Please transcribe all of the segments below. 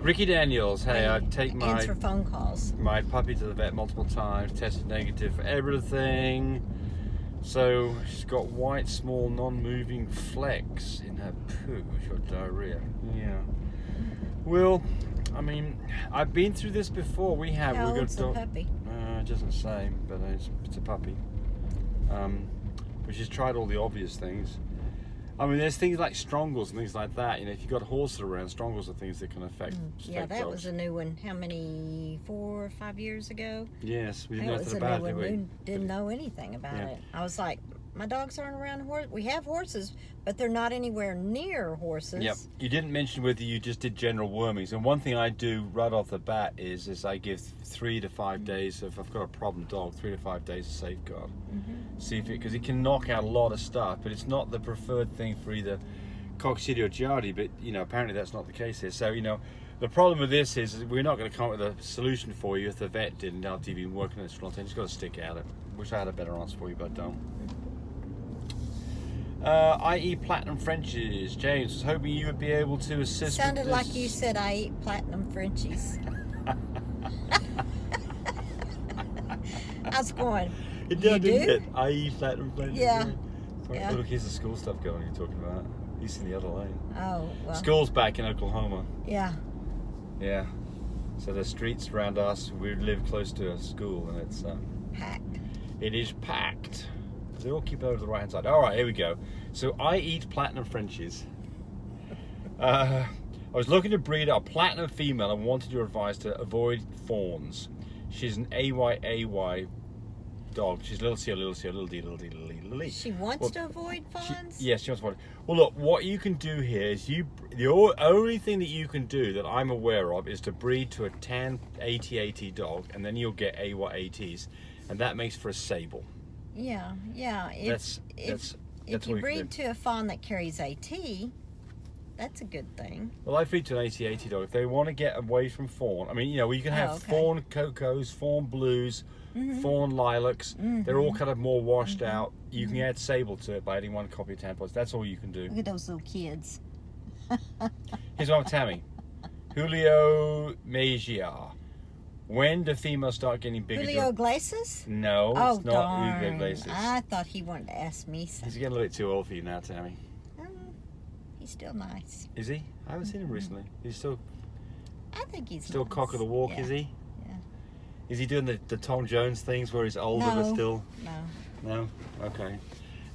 Ricky Daniels. Hey, I take answer phone calls. My puppy to the vet multiple times, tested negative for everything. So she's got white, small, non-moving flecks in her poo. She's got diarrhea. Yeah. Well, I mean, I've been through this before. We have. How We've old's got the puppy? It doesn't say, but it's a puppy. But she's tried all the obvious things. I mean, there's things like strangles and things like that. You know, if you've got horses around, strangles are things that can affect Yeah, that dogs. was a new one. How many, 4 or 5 years ago? Yes, we didn't That know was anything a about new it, one. did we? We didn't know anything about Yeah. it. I was like, my dogs aren't around horses. We have horses, but they're not anywhere near horses. Yep. You didn't mention whether you just did general wormies. And one thing I do right off the bat is I give 3 to 5 days, if I've got a problem dog, 3 to 5 days of safeguard. See if because it can knock out a lot of stuff, but it's not the preferred thing for either Coccidia or Giardi, but you know, apparently that's not the case here. So, you know, the problem with this is we're not going to come up with a solution for you if the vet didn't after you've been working on this for a long time. You've just got to stick at it. Wish I had a better answer for you, but I don't. I eat platinum Frenchies. James was hoping you would be able to assist. Sounded with this. like you said I eat platinum Frenchies. I was going, It you did, do? didn't it? I eat platinum Frenchies. Yeah. Sorry. Yeah. Oh, look, here's the school stuff going you're talking about. He's in the other lane. Oh, well. School's back in Oklahoma. Yeah. Yeah. So the streets around us, we live close to a school, and it's Packed. it is packed. They all keep over to the right hand side. All right, here we go. So I eat platinum Frenchies. I was looking to breed a platinum female and wanted your advice to avoid Thorns. She's an AYAY dog. She's little C, little D, little D, little D. She wants to avoid fawns? Yes, she wants to avoid. Well, look, what you can do here is the only thing that you can do that I'm aware of is to breed to a tan 80 dog, and then you'll get AY80s, and that makes for a sable. Yeah. That's If what you we can breed do. to a fawn that carries AT, that's a good thing. Well, I breed to an 80 dog. If they want to get away from fawn, I mean, you know, you can have okay. fawn cocos, fawn blues, fawn lilacs. They're all kind of more washed out. You can add sable to it by adding 1 copy of tampons. That's all you can do. Look at those little kids. Here's one with Tammy. Julio Mejia. When do females start getting bigger? Julio Iglesias? No, Oh, it's not darn. Julio Iglesias. I thought he wanted to ask me He's something. getting a little bit too old for you now, Tammy. He's still nice. Is he? I haven't seen him recently. He's still I think he's still nice. cock of the walk, Yeah. is he? Yeah. Is he doing the Tom Jones things where he's older but No. still? No. No? Okay.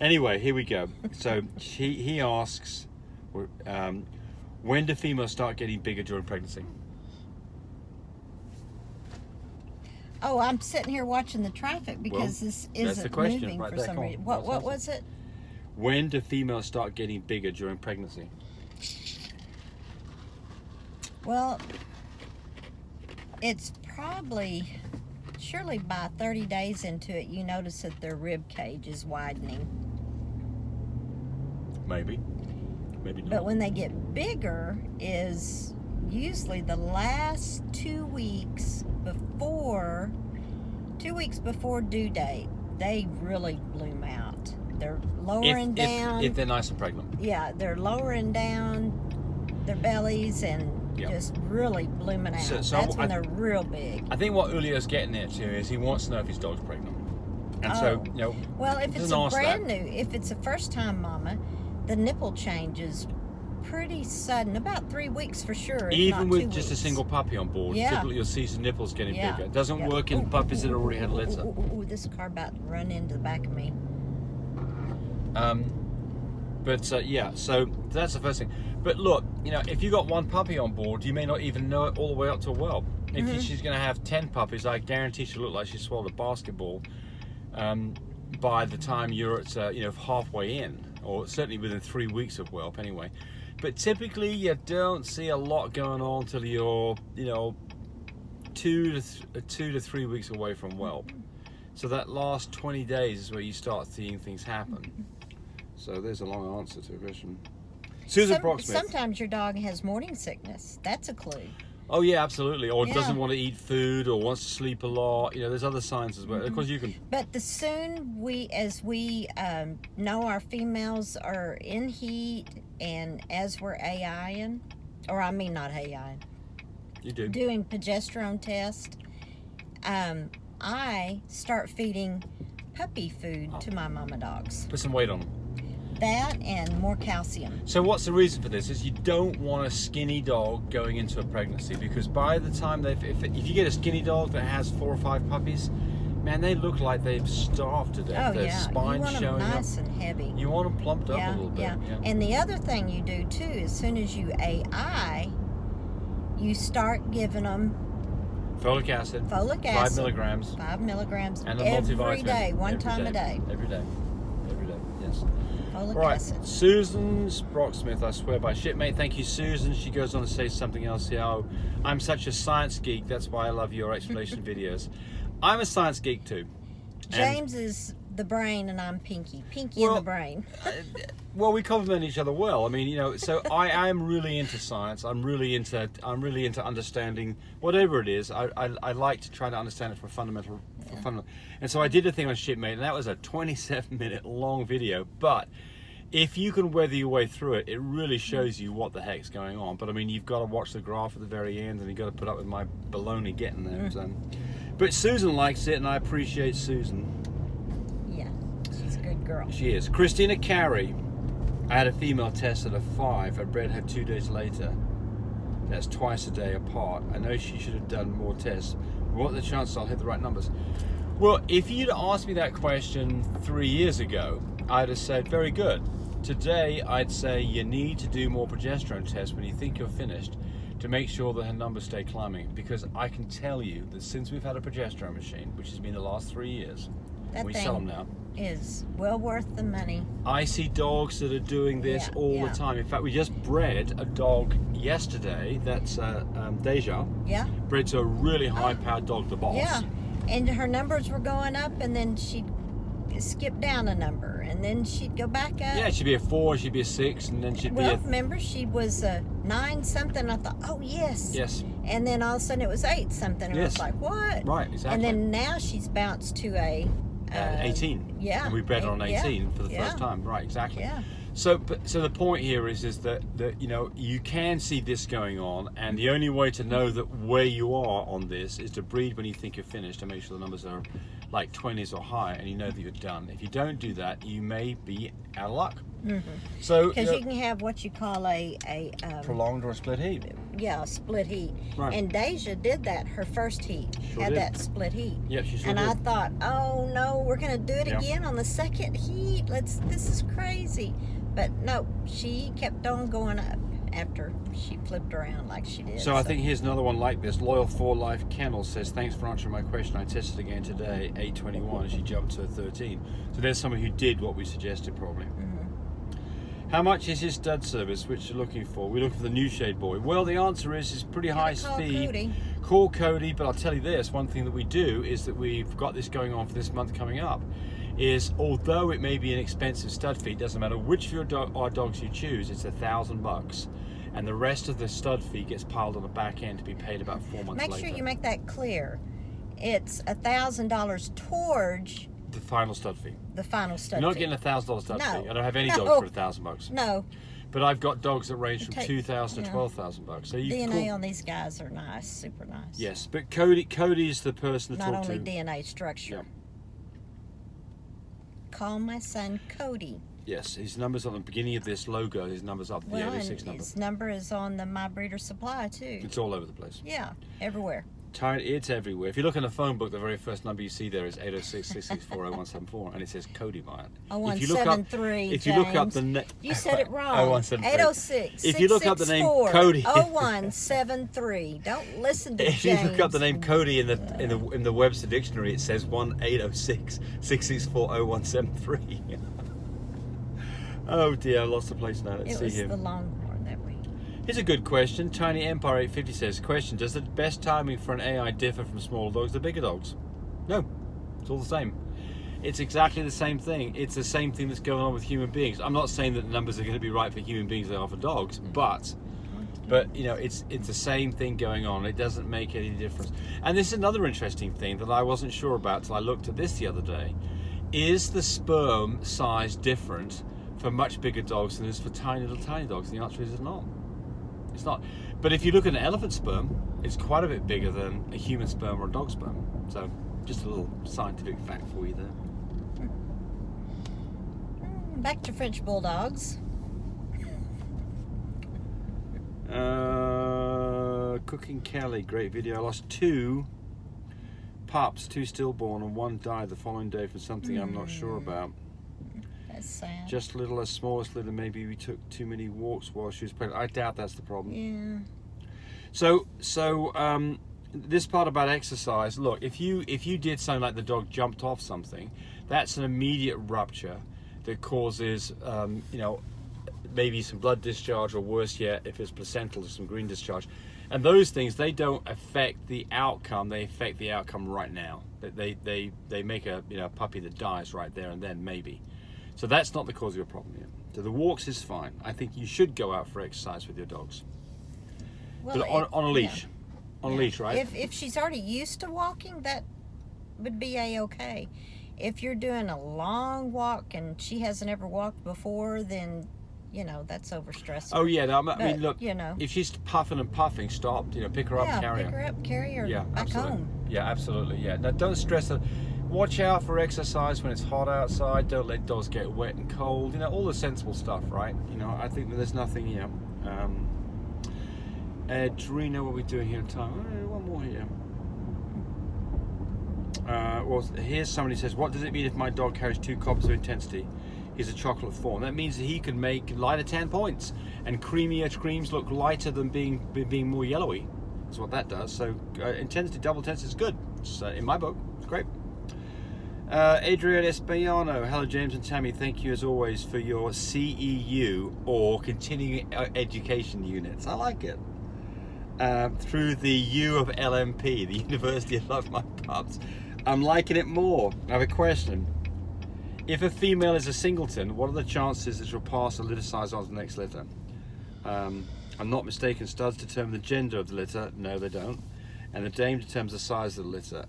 Anyway, here we go. So he asks, when do females start getting bigger during pregnancy? Oh, I'm sitting here watching the traffic because Well, this that's the isn't question moving right for there. some Come on. reason. Let's What answer. was it? When do females start getting bigger during pregnancy? Well, it's surely by 30 days into it, you notice that their rib cage is widening. Maybe. Maybe not. But when they get bigger is usually the last 2 weeks before due date, they really bloom out. They're lowering down. If they're nice and pregnant. Yeah, they're lowering down their bellies and Yep. just really blooming out. So That's when they're real big. I think what Julio's getting at too is he wants to know if his dog's pregnant. And so, you know, Well, if it's doesn't a ask brand that. new, if it's a first time mama, the nipple change is pretty sudden, about 3 weeks for sure. if even not with 2 just a weeks. single puppy on board, Yeah. typically you'll see some nipples getting Yeah. bigger. It doesn't Yeah. work in Ooh, puppies ooh, that already had ooh, lids ooh, up. ooh, this car about to run into the back of me. Yeah, so that's the first thing. But look, you know, if you got 1 puppy on board, you may not even know it all the way up to a whelp. If she's going to have 10 puppies, I guarantee she'll look like she swallowed a basketball by the time you're at, halfway in, or certainly within 3 weeks of whelp anyway. But typically you don't see a lot going on until you're, 2 to 3 weeks away from whelp. So that last 20 days is where you start seeing things happen. So there's a long answer to a question. Susan Brocksmith. Sometimes your dog has morning sickness. That's a clue. Oh yeah, absolutely. Or Yeah. doesn't want to eat food, or wants to sleep a lot. You know, there's other signs as well. Of course, you can. But as we know our females are in heat, and as we're AIing, or I mean not AIing, You do. doing progesterone test, I start feeding puppy food to my mama dogs. Put some weight on them. That and more calcium. So what's the reason for this? Is you don't want a skinny dog going into a pregnancy, because by the time if you get a skinny dog that has 4 or 5 puppies, man, they look like they've starved to death. Oh, Their yeah. spine You want them showing nice up. and heavy. You want them plumped up a little bit. Yeah. And the other thing you do too, as soon as you AI, you start giving them Folic acid. 5 milligrams. 5 milligrams And a every multivitamin. day, one Every time a day. Every day. Every day. Yes. Folic Right, acid. Susan Brocksmith, I swear by shipmate. Thank you, Susan. She goes on to say something else here. Oh, I'm such a science geek. That's why I love your explanation videos. I'm a science geek too. James is the brain and I'm Pinky. Pinky in the brain. Well, we complement each other well. I mean, you know, so I am really into science. I'm really into understanding whatever it is. I like to try to understand it from fundamental. And so I did a thing on Shipmate, and that was a 27-minute long video. But if you can weather your way through it, it really shows you what the heck's going on. But I mean, you've got to watch the graph at the very end, and you've got to put up with my baloney getting there. So. But Susan likes it, and I appreciate Susan. Yeah, she's a good girl. She is. Christina Carey. I had a female test at a 5. I bred her 2 days later. That's twice a day apart. I know she should have done more tests. What are the chances I'll hit the right numbers? Well, if you'd asked me that question 3 years ago, I'd have said, very good. Today, I'd say you need to do more progesterone tests when you think you're finished to make sure that her numbers stay climbing. Because I can tell you that since we've had a progesterone machine, which has been the last 3 years, That we thing sell them now, is well worth the money. I see dogs that are doing this all the time. In fact, we just bred a dog yesterday. That's Deja. Yeah. Bred to a really high-powered dog, the boss. Yeah. And her numbers were going up, and then she'd skip down a number, and then she'd go back up. Yeah, she'd be a 4, she'd be a 6, and then she'd be a... remember, she was a 9 something. I thought, oh, yes. Yes. And then all of a sudden it was 8 something. And I was like, what? Right, exactly. And then now she's bounced to a... 18. Yeah. And we bred her on 18 for the Yeah. first time. Right, exactly. Yeah. So the point here is that you know, you can see this going on, and the only way to know that where you are on this is to breed when you think you're finished and make sure the numbers are like 20s or higher, and you know that you're done. If you don't do that, you may be out of luck. So Because you can have what you call a prolonged or a split heat. yeah, a split heat. Right. And Deja did that her first heat. Sure had did. that split heat. Yeah, she sure And did. I thought, oh no, we're gonna do it Yeah. again on the second heat. This is crazy. But no, she kept on going up after she flipped around like she did. So I think here's another one like this. Loyal 4 Life Kennel says, thanks for answering my question. I tested again today, 8:21, and she jumped to a 13. So there's someone who did what we suggested probably. How much is his stud service, which you're looking for? We're looking for the new shade boy. Well, the answer is it's pretty high call fee. Cody. Call Cody, but I'll tell you this, one thing that we do is that we've got this going on for this month coming up, is although it may be an expensive stud fee, it doesn't matter which of our dogs you choose, it's $1,000. And the rest of the stud fee gets piled on the back end to be paid about 4 months later. Make sure you make that clear. It's $1,000 towards The final stud fee. the final stud You're not fee. getting $1,000 stud No. fee. I don't have any No. dogs for $1,000. No, But I've got dogs that range from Take- $2,000 to yeah. $12,000. So you DNA call, on these guys are nice, super nice. yes, but Cody's the person to Not talk only to. DNA structure. Yeah. Call my son Cody. Yes, his number's on the beginning of this logo. His number's up, the Well, 86 and number. his number is on the My Breeder Supply too. It's all over the place. Yeah, everywhere. It's everywhere. If you look in the phone book, the very first number you see there is 806-664-0174, and it says Cody by it. 0173. If you look up the James. You said it wrong. 0173. 806. If you look up the name Cody. 0173. Don't listen to If James. you look up the name Cody in the Webster dictionary, it says 1-806-664-0173. Oh dear, I lost the place now. Let's It see was here. the Longhorn that week. Here's a good question. Tiny Empire 850 says, question, does the best timing for an AI differ from smaller dogs to bigger dogs? No, it's all the same. It's exactly the same thing. It's the same thing that's going on with human beings. I'm not saying that the numbers are going to be right for human beings as they are for dogs, but you know, it's the same thing going on. It doesn't make any difference. And this is another interesting thing that I wasn't sure about till I looked at this the other day. Is the sperm size different for much bigger dogs than it is for tiny little tiny dogs? And the answer is it's not. It's not. But if you look at an elephant sperm, is quite a bit bigger than a human sperm or a dog sperm. So just a little scientific fact for you there. Back to French Bulldogs. Cooking Kelly, great video. I lost 2 pups, 2 stillborn, and 1 died the following day from something I'm not sure about. That's sad. Just little, as small as little. Maybe we took too many walks while she was pregnant. I doubt that's the problem. Yeah. So this part about exercise. Look, if you did something like the dog jumped off something, that's an immediate rupture that causes maybe some blood discharge, or worse yet, if it's placental, some green discharge. And those things, they don't affect the outcome. They affect the outcome right now. They make a puppy that dies right there and then, maybe. So that's not the cause of your problem yet. So the walks is fine. I think you should go out for exercise with your dogs. Well, but on a leash. Yeah. On a leash, right? If she's already used to walking, that would be a-okay. If you're doing a long walk and she hasn't ever walked before, then that's overstressing. Oh yeah, no, I mean, look, you know, if she's puffing and puffing, stop. Pick her up, carry her. pick her up, carry her back absolutely. home. Yeah, absolutely. Yeah. Now, don't stress her. Watch out for exercise when it's hot outside. Don't let dogs get wet and cold. All the sensible stuff, right? I think that there's nothing. Drina, what are we doing here in time? One more here. Well, here's somebody who says, what does it mean if my dog carries 2 copies of intensity? He's a chocolate fawn. That means that he can make lighter tan points, and creamier creams look lighter than being more yellowy. That's what that does. So intensity, double intensity is good. So in my book, it's great. Adrian Espaiano, hello James and Tammy. Thank you as always for your CEU or continuing education units. I like it. Through the U of LMP, the University of Love My Pups. I'm liking it more. I have a question. If a female is a singleton, what are the chances that she'll pass a litter size on to the next litter? I'm not mistaken, studs determine the gender of the litter. No, they don't. And the dame determines the size of the litter.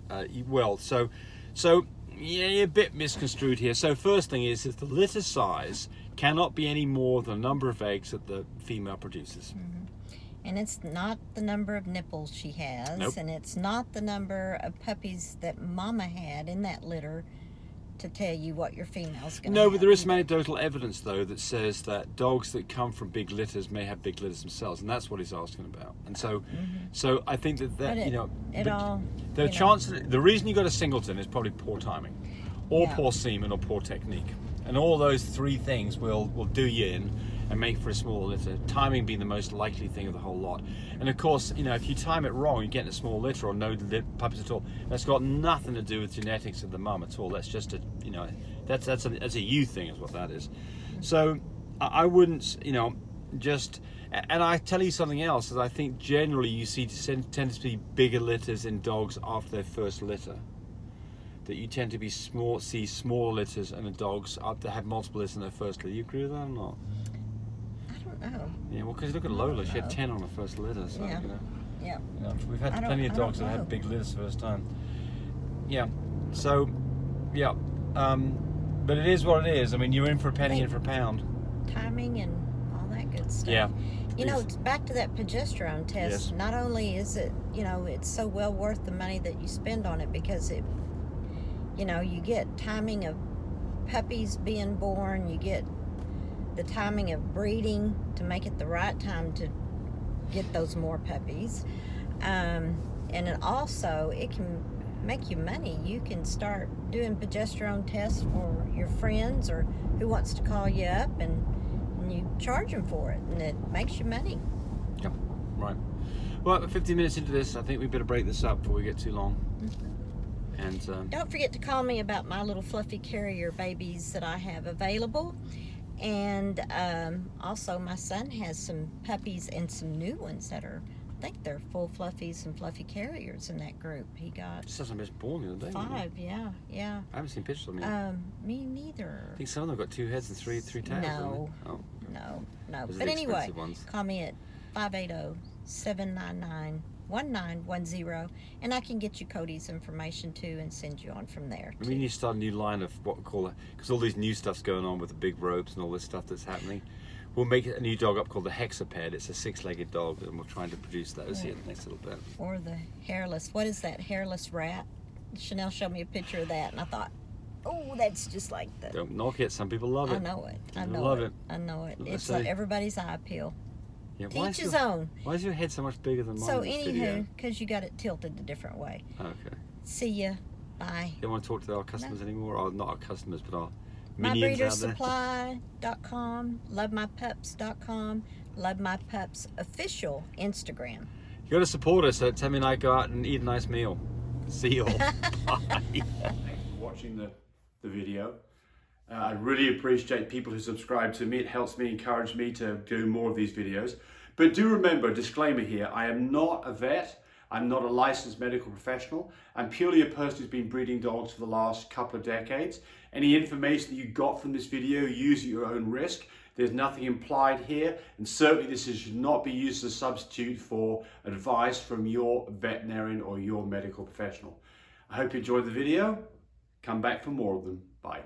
Yeah, you're a bit misconstrued here. So first thing is the litter size cannot be any more than the number of eggs that the female produces. Mm-hmm. And it's not the number of nipples she has. Nope. And it's not the number of puppies that mama had in that litter to tell you what your female's going to have. No, but there is some anecdotal evidence, though, that says that dogs that come from big litters may have big litters themselves, and that's what he's asking about. And so, so I think that the reason you got a singleton is probably poor timing, or poor semen, or poor technique, and all those 3 things will do you in and make for a small litter. Timing being the most likely thing of the whole lot. And of course, if you time it wrong, you get a small litter or no puppies at all. That's got nothing to do with genetics of the mum at all. That's just that's a you thing is what that is. So I wouldn't, and I tell you something else, is I think generally you tend to see bigger litters in dogs after their first litter. That you tend to see small litters in the dogs that have multiple litters in their first litter. You agree with that or not? Oh. Yeah, well, because look at Lola, she had 10 on her first litter, so, Yeah. We've had plenty of dogs that had big litters first time. Yeah, so, but it is what it is. I mean, you're in for a penny, in for a pound. Timing and all that good stuff. Yeah. It's back to that progesterone test. Yes. Not only is it, it's so well worth the money that you spend on it because it, you get timing of puppies being born, you get the timing of breeding to make it the right time to get those more puppies, and it can make you money. You can start doing progesterone tests for your friends or who wants to call you up, and you charge them for it, and it makes you money. Yeah, right. Well, 15 minutes into this, I think we better break this up before we get too long. And don't forget to call me about my little fluffy carrier babies that I have available. And also my son has some puppies and some new ones that are, I think they're full fluffies and fluffy carriers in that group. He got just hasn't been born the other day. 5, yeah. I haven't seen pictures of them yet. Me neither. I think some of them got 2 heads and three tails. No. Oh. No. Those are But the anyway, expensive ones. call me at 580-799-1910, and I can get you Cody's information too and send you on from there. We need to start a new line of what we call because all these new stuff's going on with the big ropes and all this stuff that's happening. We'll make a new dog up called the Hexaped. It's a 6-legged dog, and we're trying to produce those here in the next little bit. Or the hairless, what is that, Hairless Wrap? Chanel showed me a picture of that, and I thought, oh, that's just like the... Don't knock it. Some people love it. I know it. I People know love it. it. I know it. Let's It's like see. everybody's eye appeal. Yeah, Teach his own. Why is your head so much bigger than mine So in this video? anywho, because you got it tilted a different way. Okay. See ya. Bye. You don't want to talk to our customers anymore? Or not our customers, but our minions out there? MyBreederSupply.com, LoveMyPups.com, LoveMyPups official Instagram. You got to support us so Tammy and I go out and eat a nice meal. See you all. Bye. Thanks for watching the video. I really appreciate people who subscribe to me. It helps me, encourage me to do more of these videos. But do remember, disclaimer here, I am not a vet. I'm not a licensed medical professional. I'm purely a person who's been breeding dogs for the last couple of decades. Any information that you got from this video, use at your own risk. There's nothing implied here, and certainly this should not be used as a substitute for advice from your veterinarian or your medical professional. I hope you enjoyed the video. Come back for more of them. Bye.